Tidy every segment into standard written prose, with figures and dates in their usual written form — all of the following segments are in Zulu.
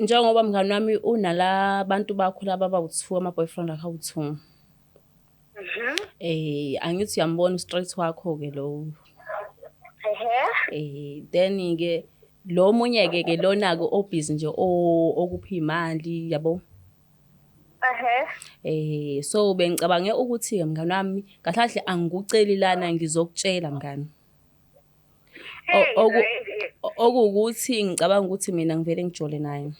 njengoba mngani wami unala bantu bakho laba abawu-2 ama-boyfriend akho awu-2. Angithi uyambona u-straight wakho-ke lowo. Then-ke lo omunye-ke lona-ke obhizi nje okupha imali yabo. So bengicabange ukuthi-ke mngani wami kahle angikuceli lana ngizokutshela mngani. Okuwukuthi ngicabanga ukuthi mina ngivele ngijole naye.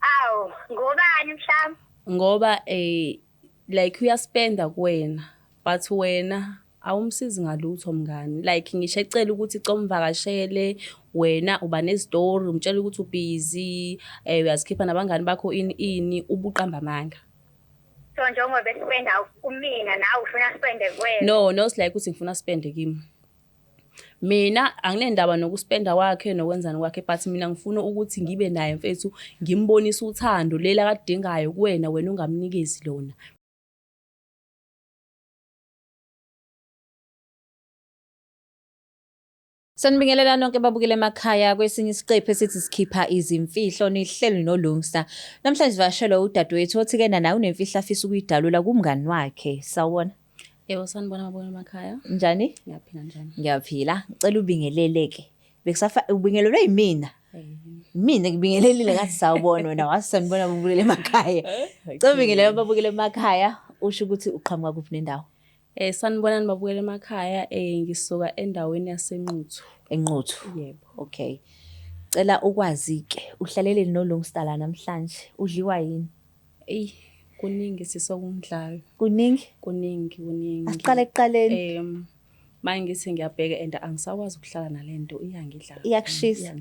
Awu, ngobani mhlawumbe? Ngoba like uyaspenda kuwena but wena awumsizi ngalutho mngani. Like ngisho ecela ukuthi comvakashele wena uba nestory umtshela ukuthi ubhizi uyazikhipha nabangani bakho ini ubuqamba amanga. So njengoba bespenda kumina nawe ufuna spende kuwena. No it's like ukuthi ngifuna spende kimi. Mina anginendaba nokuspenda wakhe nokwenzani kwakhe but mina ngifuna ukuthi ngibe naye mfethu ngimbonise uthando lela akadingayo kuwena wena ungamnikezi lona. Sanibingelela nonke babukele emakhaya kwesinye isiqephu esithi sikhipha izimfihlo nihlelo noLungisa. Namhlanje sivakashelwe udadewethu othi-ke naye unemfihlo afisa ukuyidalula kumngani wakhe. Sawubona. Yebo sanibona babukele emakhaya. Njani? Ngiyaphila njani? Ngiyaphila. Ngicela ubingelele-ke. Ubingelelwe yimina. Mina ngibingelelile ngathi sawubona wena wathi sanibona babukele emakhaya. Ngicela ubingelele babukele emakhaya usho ukuthi uqhamuka kuphi nendawo. Sanibonani babukele emakhaya ngisuka endaweni yaseNquthu. Enquthu. Yebo. Okay. Cela ukwazi-ke uhlalele noLungisa la namhlanje udliwa yini? Kuningi sisokungidlayo. Kuningi? Kuningi. Asiqale ekuqaleni. Manje ngithi ngiyabheka and angisakwazi ukuhlala nalento iyangidla. Iyakushisa.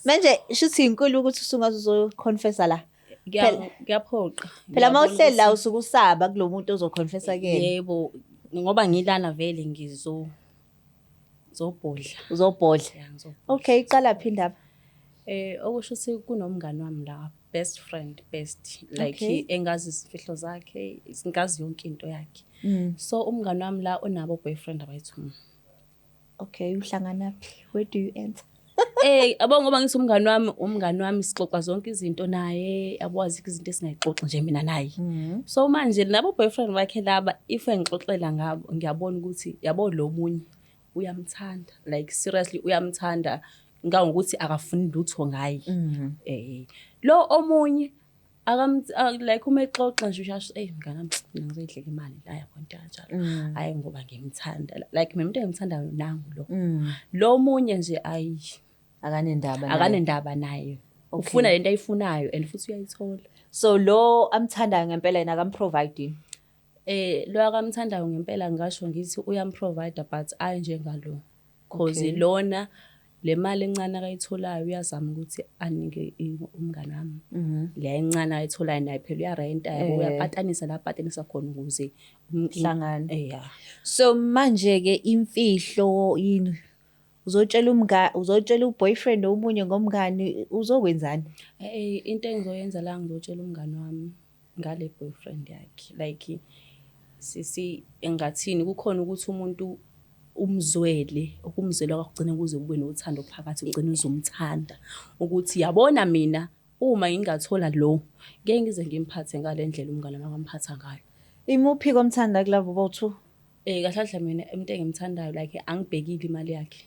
Manje shuthi inkulu ukuthi usungaze uzoconfessa la. Ngiyaphoqa. Phela mawuhleli la usuke usaba kulomuntu ozoconfessa kuyena. Yebo. Ngoba ngilana vele zobhodla. Uzobhodla. Okay, iqala phi indaba? Okusho ukuthi kunomngani wami la, best friend, like engazi izifihlo zakhe, singazi yonke into yakhe. So umngani wami la unabo boyfriend abayi-2. Okay, uhlangana phi? Where do you enter? Ngoba ngithi umngani wami sixoxa zonke izinto naye, abwazi izinto esingayixoxa nje mina naye. So manje labo boyfriend bakhe laba if engixoxela ngabo ngiyabona ukuthi yabo lo munye uyamthanda, like seriously uyamthanda ngokuthi akafuni lutho ngaye. Lo omunye like uma exoxa nje ushasho mngani mina ngizoyidlela imali la yabona kanjalo. Hayi ngoba ngimthanda, like mina umuntu engimthandayo nangu lo. Lo omunye nje akanendaba naye. Ufuna lento ayifunayo and futhi uyayithola. So lo amthandayo ngempela yena akamprovide. Lo akamthandayo ngempela ngisho ngithi uyamprovide but njengalo. Cause lona le mali encane akayitholayo uyazama ukuthi anike umngani wami. Le encane ayitholayo naye phela uyarenta yabo uyapatanisa la patanisa khona ukuze umhlangano. So manje ke imfihlo yini? Uzotshela uboyfriend omunye ngomngani uzokwenzani? Into engizoyenza la ngizotshela umngani wami ngale boyfriend yakhe. Like sisi engathini kukhona ukuthi umuntu umzwele ukumzwela kwakugcina kuze kube nothando phakathi ugcina uzomthanda ukuthi yabona mina uma ngingathola lo ngeke ngize ngimphathe ngalendlela umngane wami akamphatha ngayo. Imuphi komthanda kulabo bo2? Kahle mina umuntu engimthandayo like angibhekile imali yakhe.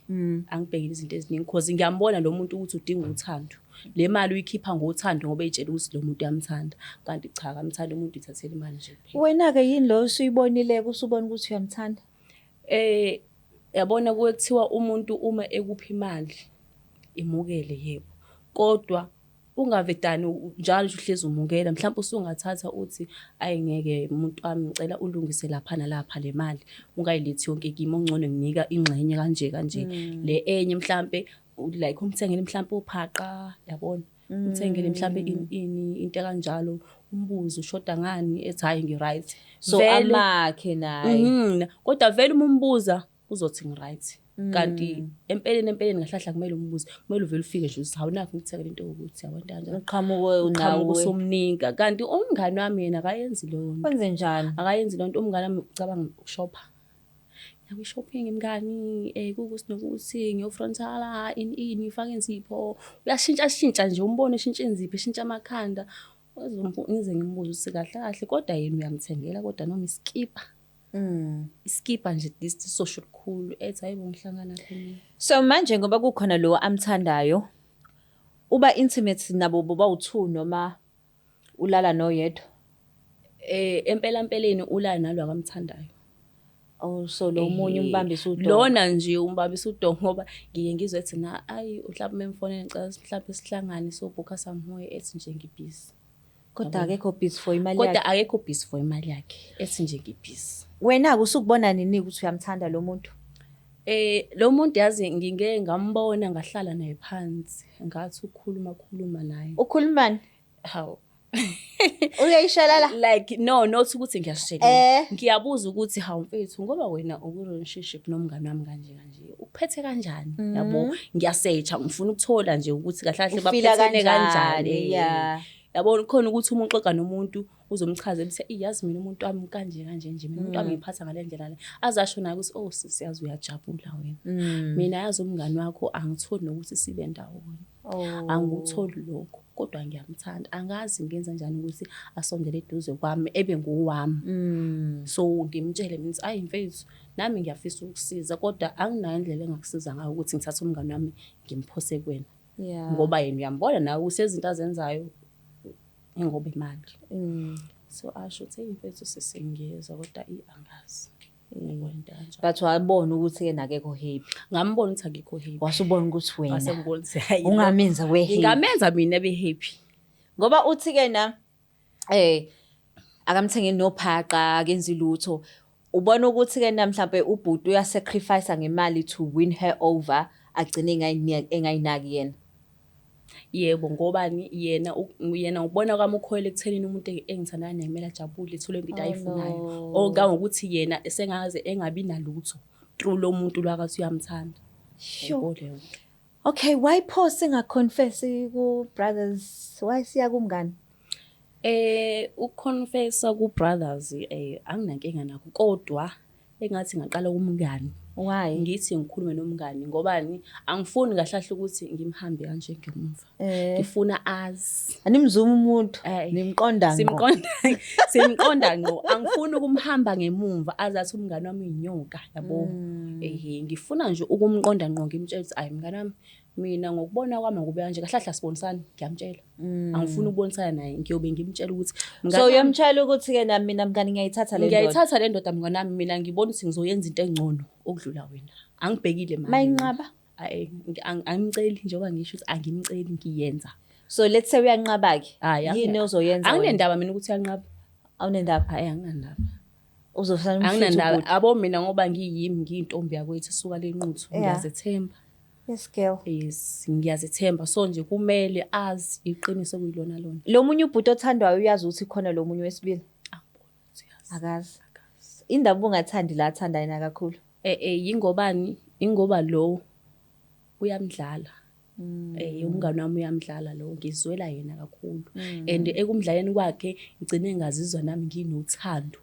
Angibhekile izinto eziningi because ngiyambona lo muntu ukuthi udinga uthando. Le mali uyikhipha ngothando ngoba eyitshela ukuthi lo muntu uyamthanda. Kanti cha akamthanda umuntu ithathela imali nje kuphela. Wena ke yini lo usuyibonile usubona ukuthi uyamthanda? Yabona kuthiwa umuntu uma ekupha imali imukele yebo. Kodwa ungavedani njalo uhlezi umukela mhlawumbe usungathatha uthi ayengeke umuntu wami ngicela ulungise lapha nalapha le mali ungayilethi yonke kimi ongcono nginika ingxenye kanje le enye mhlawumbe like umthengele mhlawumbe uphaqa yabona umthengele mhlawumbe into kanjalo umbuzo ushoda ngani ethi hayi ngiright so amakhe naye kodwa vele umbuza uzothi ngiright. Kanti empeleni ngahlahla kumele umbuze kumele uvele ufike nje uthi awunakho ngithekela into ukuthi yabona kanjani uqhamuke usomninga kanti umngani wami yena akayenzi lo nto. Wenze njani? Akayenzi lo nto umngani wami ucabanga ukushopha nakwi-shopping mngani, kukuthi nokuthi ngiyofrontala ini ngifake insipho. Uyashintsha nje umbone eshintsha insipho, eshintsha amakhanda. Ngize ngimbuze ukuthi kahle kahle kodwa yena uyamthengela kodwa noma iskipa. Iskipa nje this social cool ethi hayibo ngihlangana khona. So manje ngoba kukhona lo amthandayo, uba intimate nabo boba u2 noma ulala noyedwa? Empeleni ulala nalo akamthandayo. Oh, so lo munye umbambisa udongo. Lona nje umbambisa udongo ngoba ngiye ngizwe ethi na ayi mhlawumbe memfonela ngicela mhlawumbe sihlangane sobhuka somewhere ethi nje ngibhizi. Kodwa akekho busy for imali yakhe. Kodwa akekho busy for imali yakhe ethi nje ngibhizi. Wena usukubona nini ukuthi uyamthanda lo muntu? Lo muntu yazi ngingeke ngambona ngahlala naye phansi ngathi ukukhuluma naye. Ukhulumani? Hawu. Uyayishalala? Like no not ukuthi ngiyashelela. Ngiyabuza ukuthi hawu mfethu ngoba wena uku-relationship nomngani wami kanje uphethe kanjani yabo ngiyasearcha ngifuna ukuthola nje ukuthi kahle kahle baphethene kanjani. Yabona khona ukuthi uma uxoxa nomuntu uzomchaza bese iyazi mina umuntu wami kanje nje mina umuntu wami ngiphatha ngale ndlela le azasho naye ukuthi oh sisi yazi uyajabula wena. Mina yazi umngani wakho angitholi nokuthi sibe ndawonye. Angikutholi lokho kodwa ngiyamthanda. Angazi ngenza njani ukuthi asondele eduze kwami ebe nguwami. So ngimtshele mina ayi mfethu nami ngiyafisa ukusiza kodwa anginayo indlela engakusiza ngayo ukuthi ngithathe umngani wami ngimphose kuwena. Ngoba yena uyambona nawe usezinto azenzayo ngoba imali. So asho ukuthi mfethu sesengiyeza kodwa angazi. But wabona ukuthi ke nakekho happy. Ngambona ukuthi akekho happy. Wasubona ukuthi wena. Wasengibona ukuthi hayi. Ungamenza we happy. Ngamenza mina be happy. Ngoba uthi ke na akamthengeni nophaqa akenzi lutho. Ubona ukuthi ke na mhlawumbe ubhuti uyasacrifice ngemali to win her over agcine engayinaki yena. Yebo ngobani yena ubona kwami ukhoyela ekuthenini umuntu engithandana naye kumele ajabule ethole into ayifunayo. Okangokuthi yena esengaze engabi nalutho through lo muntu lwakathi uyamthanda. Sure. Okay, why pause singaconfess ku brothers? Why siya kumngani? Ukuconfessa ku brothers anginankinga nakho kodwa engathi ngaqala kumngani. Why? Ngithi ngikhulume nomngani ngobani angifuni kahlahle ukuthi ngimhambe kanje ngemuva. Ngifuna azi. Animzuma umuntu nimqonda ngqo. Simqonda ngqo. Angifuni ukumhamba ngemuva azathi umngani wami uyinyoka yabo. Ngifuna nje ukumqonda ngqo ngimtshela ukuthi ayi mngani wami mina ngokubona kwami ngube kanje kahlahle sibonisana ngiyamtshela. Angifuni ukubonisana naye ngiyobe ngimtshela ukuthi so uyamtshela ukuthi ke nami mina mngani ngiyayithatha le ndoda. Ngiyayithatha le ndoda mngani wami mina ngibona ukuthi ngizoyenza into engcono okudlula wena. Angibhekile manje. Mayinqaba? Angimceli njengoba ngisho ukuthi angimceli ngiyenza. So let's say uyanqaba ke. Yini ozoyenza? Anginendaba mina ukuthi uyanqaba. Awunendaba? Hayi anginandaba. Uzofana anginandaba abo mina ngoba ngiyimi ngiyintombi yakwethu suka lenquthu ngiyazethemba. Yes girl. Yes ngiyazethemba so nje kumele azi iqiniso kuyilona lona. Lo munye ubhuti othandwayo uyazi ukuthi khona lo munye wesibili? Angiboni ukuthi uyazi. Akazi. Indaba ungathandi la athanda yena kakhulu. Yingobani ingoba lo uyamdlala. Umngani wami uyamdlala lo ngizwela yena kakhulu. And ekumdlaleni kwakhe ngicine ngazizwa nami nginothando.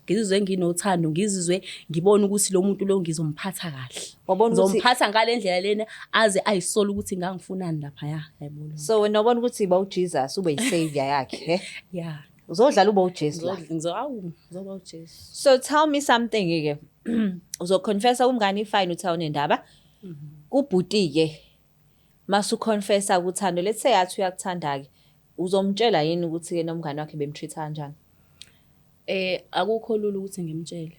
Ngizizwe ngibona ukuthi lo muntu lo ngizomphatha kahle. Ngizomphatha ngale ndlela lena aze ayisola ukuthi ngangifunani lapha yayibona. So wena ubona ukuthi iba uJesus ube yisavior yakhe, Yeah. Uzodlala uba uJesu la. Ngizoba uJesu. So tell me something ke. Uzoconfessa umngani fine uthi awunendaba. Kubhuti ke. Masu confessa ukuthando let's say athi uyakuthanda ke. Uzomtshela yini ukuthi ke nomngani wakhe bemtreat kanjani? Akukho lula ukuthi ngimtshele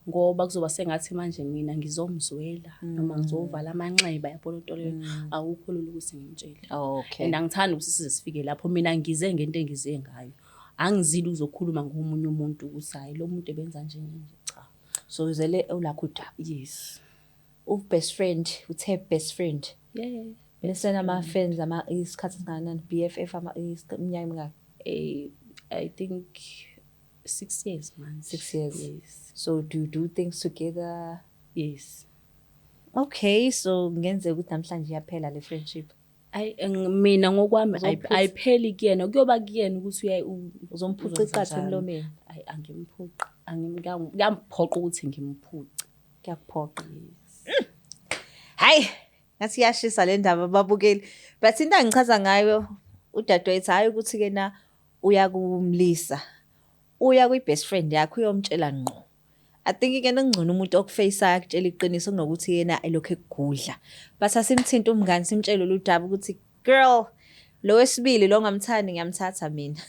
ngoba kuzoba sengathi manje mina ngizomzwela noma ngizovala amanxeba yabona into leyo akukho lula ukuthi ngimtshele. Okay. And angithandi ukuthi size sifike lapho mina ngize ngento engize ngayo. Angizili uzokhuluma ngomunye umuntu ukuthi hayi lo muntu ebenza nje cha. So uzele ulakho udaba. Yes. Best friend, uthe best friend. Yeah. Listen ama friends isikhathi singanani BFF iminyaka emingaki? I think 6 years man. 6 years. Yes. So do you do things together? Yes. Okay, so ngenzeka ukuthi namhlanje iyaphela le friendship. Mina ngokwami ayipheli kuyena kuyoba kuyena ukuthi uzomphuca iqatha emlomeni. Angimphuqa ngiyaphoqa ukuthi ngimphuce. Kuyakuphoqa. Hayi, ngathi yashisa le ndaba babukeli. But into engichaza ngayo udadewethu hayi ukuthi-ke na uyakumlisa. Uya kwi-best friend yakho uyomtshela ngqo. I think ke ngcono umuntu okufaceayo akutshela iqiniso kunokuthi yena elokhu ekugudla. But asimthinta umngani simtshele ludaba ukuthi girl lo wesibili lo ngamthandi ngiyamthatha mina.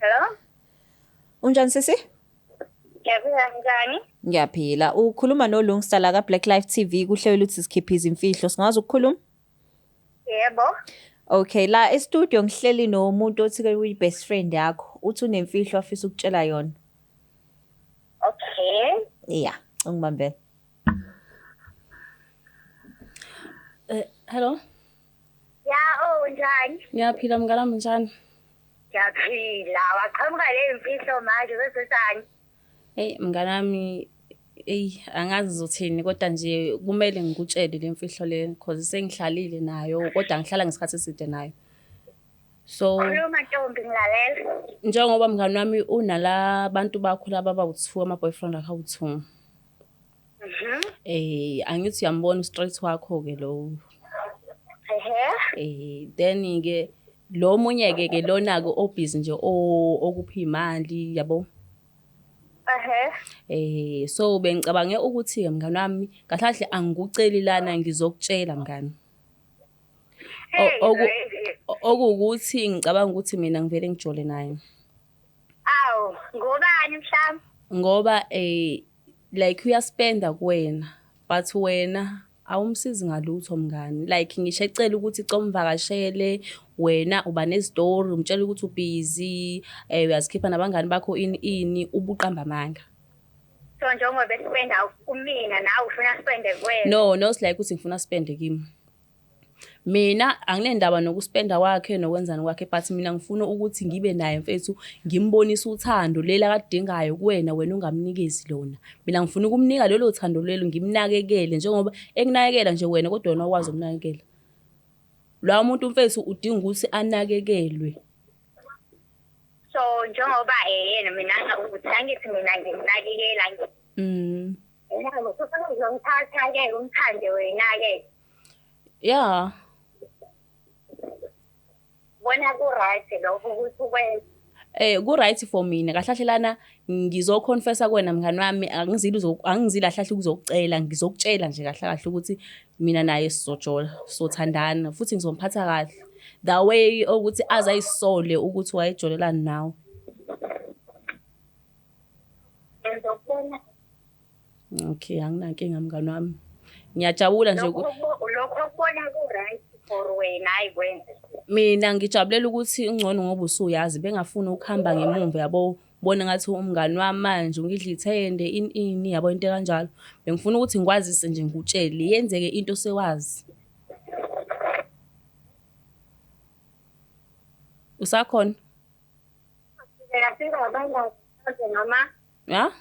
Hello? Unjani sisi? Ngiyaphila njani? Ngiyaphila. Ukhuluma noLungstar la ka Black Life TV kuhlelo ukuthi sikhiphe izimfihlo. Singazi ukukhuluma? Yebo. Okay, la e-studio ngihleli nomuntu othi-ke uyi-best friend yakho. Uthi unemfihlo afisa ukutshela yona. Okay. Yeah, ungibambele. Hello. Ya, njani? Ngiyaphila mngani wami njani? Ngiyaphila. Waqhamuka le mfihlo manje besesani? Hey mngani wami angazi uzothini kodwa nje kumele ngikutshele le mfihlo le because sengihlalile nayo kodwa ngihlala ngesikhathi eside nayo. So Khuluma Ntombi ngilalela. njengoba mngani wami unala bantu bakho laba abawu2 ama boyfriend akho awu2. Angithi uyambona u-straight wakho ke lo. Then ke lo munye ke lona ke obusy nje okuphi imali yabo. So bengicabange ukuthi mngani wami kahle angikuceli lana ngizokutshela mngani. Okuwukuthi ngicabanga ukuthi mina ngivele ngijole naye. Awu, ngobani mhlawumbe? Ngoba like uyaspenda kuwena but wena awumsizi ngalutho mngani. Like ngisho ecela ukuthi comvakashele wena uba nestory umtshela ukuthi ubusy uyazikhipha nabangani bakho ini ubuqamba amanga. So njengoba bespenda kumina nawe ufuna spende kuwena. No it's like ukuthi ngifuna spende kimi. Mina anginendaba nokuspenda wakhe nokwenzani kwakhe but mina ngifuna ukuthi ngibe naye mfethu ngimbonisa uthando lela akadingayo kuwena wena ungamnikezi lona. Mina ngifuna ukumnika lelo thando lelo ngimnakekele njengoba ekunakekela nje wena kodwa wena ukwazi ukunakekela. Lo muntu mfethu udinga ukuthi anakekelwe. So njengoba yena mina ukuthi angithi mina ngimnakekela nje. Yena ngifuna ukuzomthatha ke umthande wena ke. Yeah. Bona ku right lokho ukuthi ukwenza. Ku right for mina. Kahle lana ngizoconfessa kuwena mngani wami angizili ahlahle ukuzokucela ngizokutshela nje kahle ukuthi mina naye sizojola sothandana futhi ngizomphatha kahle. The way ukuthi azayisole ukuthi wayejolelana nawe. Ngizokubona. Okay, anginankinga mngani wami. Ngiyajabula nje lokho kubona ku right for wena ayikwenze. Mina ngijabulela ukuthi ungcono ngoba usuyazi bengafuna ukuhamba ngemumva yabo bona ngathi umngani wami manje ungidla ithende ini yabo into kanjalo. Bengifuna ukuthi ngikwazise nje ngikutshele yenzeke into sewazi. Usakhona? Singabangani noma? Ya?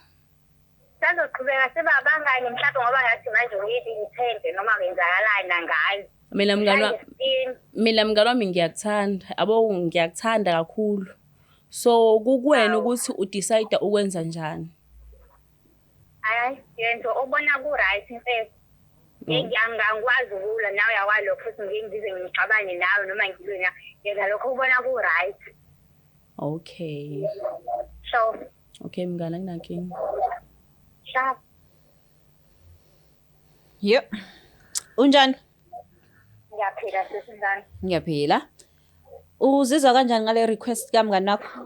Sazoqhubeka sebabangani mhlawumbe ngoba ngathi manje ngiyidla ithende noma kwenzakalani ngayo. Mina mngani wami ngiyakuthanda abo ngiyakuthanda kakhulu. So kukuwena ukuthi udecide ukwenza njani. Hayi yento obona ku right mfethu. Ngiyangikwazi ukula nawe uyakwazi lokho futhi ngiyibize ngicabane nawe noma ngilwena yenza lokho ubona ku right. Okay. So Okay mngani anginankinga. Sharp. Yep. Unjani? Ngiyaphila sisizana. Ngiyaphila. Uzizwa kanjani ngale request kamngani nakho?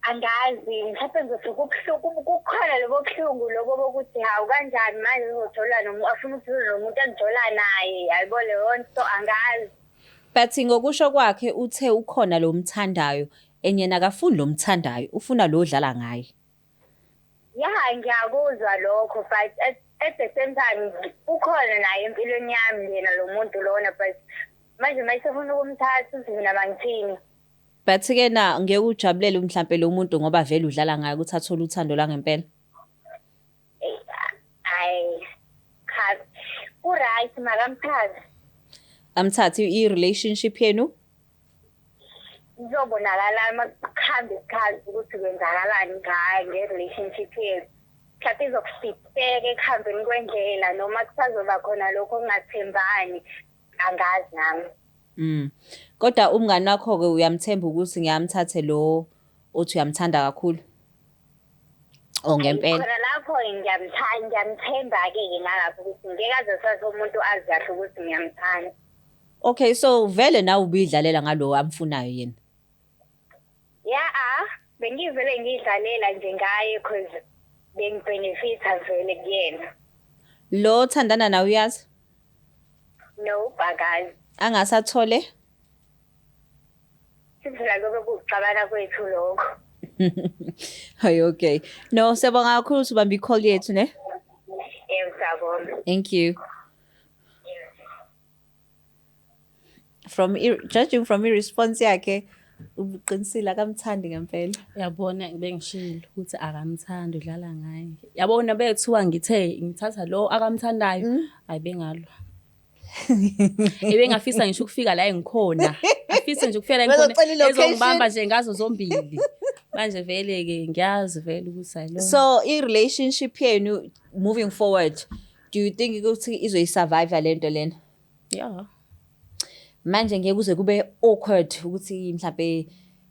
Angazi mhlawumbe ngizokubuhlungu kukhona lobuhlungu lobo bokuthi hawu kanjani manje uzothola afuna ukuthola nomuntu engijola naye yayibona leyo nto angazi. But ngokusho kwakhe uthe ukhona lo mthandayo enyena akafuni lo mthandayo ufuna lo dlala ngaye. Yeah ngiyakuzwa lokho but at the same time ukhona naye empilweni yami yena lo muntu lona but manje mayisefuna ukumthatha uthi mina bangithini. But ke na ngeke ujabulele mhlambe lo muntu ngoba vele udlala ngaye ukuthi athola uthando la ngempela. hayi cha uright makamthatha Amthathe i-relationship yenu? izobonakala makuhambe isikhathi ukuthi kwenzakalani ngayo nge-relationship yethu mhlawumbe izokusipeka ekuhambeni kwendlela noma kusazoba khona lokho okungathembani angazi nami. Kodwa umngani wakho-ke uyamthemba ukuthi ngiyamthathe lo othi uyamthanda kakhulu? O ngempela? Khona lapho ngiyamthemba-ke nalapho ukuthi ngeke aze sathi umuntu azi kahle ukuthi ngiyamthanda. Okay, so vele nawe ubuyidlalela ngalo amfunayo yena? Bengivele ngiyidlalela nje ngaye because bengibenefitha vele kuyena. Lo thandana nawe uyazi? No, akazi. Angasathole? Sivela lobe kuxabana kwethu lokho. Hayi, okay. No, siyabonga kakhulu ukuthi ubambe i-call yethu ne? Siyabonga. Thank you. Judging from i-response yakhe, uqinisile akamthandi ngempela. Uyabona bengishilo ukuthi akamthandi udlala ngaye. Yabona bethiwa ngithatha lo akamthandayo, hayi bengalwa. Ebengafisa ngisho ukufika la engikhona. Afisa nje ukufika la engikhona ezongibamba nje ngazo zombili. Manje vele ke ngiyazi vele ukuthi ayilo. So i-relationship yenu moving forward, do you think ukuthi izoyisurvive lento lena? Yeah. Manje ngeke kuze kube awkward ukuthi mhlawumbe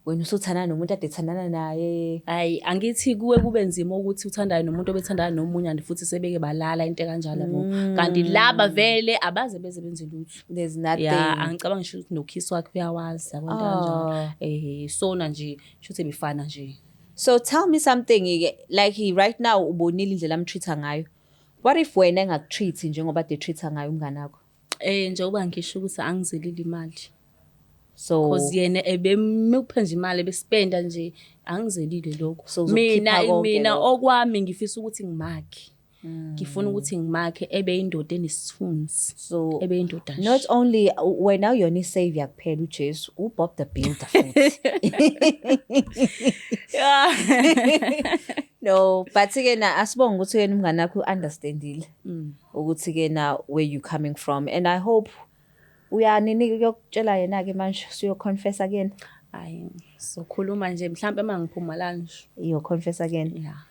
wena usuthandana nomuntu ade thandana naye. Hayi angithi kuwe kube nzima ukuthi uthandane nomuntu obethandana nomunye and futhi sebeke balala into kanjalo yabo. Kanti laba vele abaze beze benze lutho. There's nothing. Yeah, angicabanga ngisho ukuthi nokiss wakhe uyawazi yabo kanjalo. Sona nje shothi bifana nje. So tell me something like right now ubonile indlela amtreata ngayo. What if wena engakutreat njengoba de treata ngayo umngane wakho? Njengoba ngisho ukuthi angizelile imali. So because yena ebemuphe nje imali bespenda nje angizelile lokho. So mina okwami ngifisa ukuthi ngimakhe. Ngifuna ukuthi ngimakhe ebe indoda enesithunzi. So ebe indoda nje. Not only wena uyona isavior kuphela uJesu, uBob the Builder futhi. No, but again asibonga ukuthi wena umngane wakho understandile. Ukuthi ke na where you coming from, and I hope uyanini ukuyokutshela yena ke manje siyo confess again. Hayi sokhuluma nje mhlambe mangiphuma la nje. You confess again. Yeah.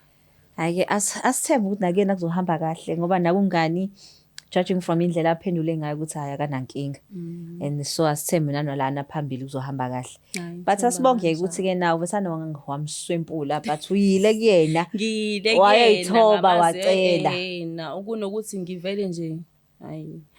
Hayi asithemba ukuthi nakena kuzohamba kahle ngoba nakungani judging from indlela aphendule ngayo ukuthi hayi akanankinga. And so asithembe nanolana phambili kuzohamba kahle. But asibonge ukuthi ke nawe besana wamswempula but uyile kuyena. Ngile kuyena. Wayithoba wacela. Yena ukunokuthi ngivele nje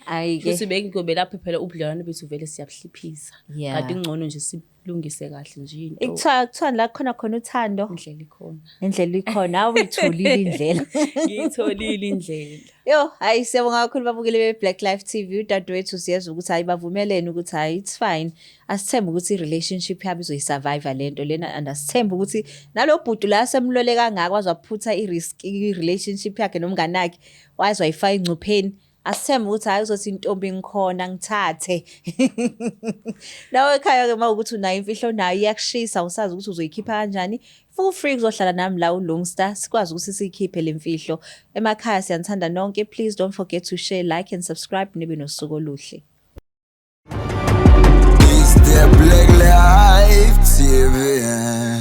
Hayi ke futhi bengigobe lapha phela ubudlelwane bethu vele siyabuhliphisa. Yeah. Kanti ingcono nje silungise kahle nje into. Ekuthiwa la khona uthando. Indlela ikhona. Indlela ikhona awuyitholile indlela. Ngiyitholile indlela. Yo, hayi siyabonga kakhulu babukeli be-Black Life TV. Udadewethu siyezwa ukuthi hayi bavumelene ukuthi hayi it's fine. Asithemba ukuthi i-relationship yabo izoyisurvive lento lena and asithemba ukuthi nalo bhudu la semlole kangaka wazaphutha i-risk i-relationship yakhe nomngane wakhe wazwa ifaya ingcupheni. Asithemba ukuthi hayi uzothi intombi ngikhona ngithathe. Nawe ekhaya ke mawukuthi unayo imfihlo nayo iyakushisa usazi ukuthi uzoyikhipha kanjani. Feel free ukuzohlala nami la uLongstar sikwazi ukuthi siyikhiphe lemfihlo. Emakhaya siyanthanda nonke. Please don't forget to share, like and subscribe nibe nosuku oluhle. It's the Black Life TV.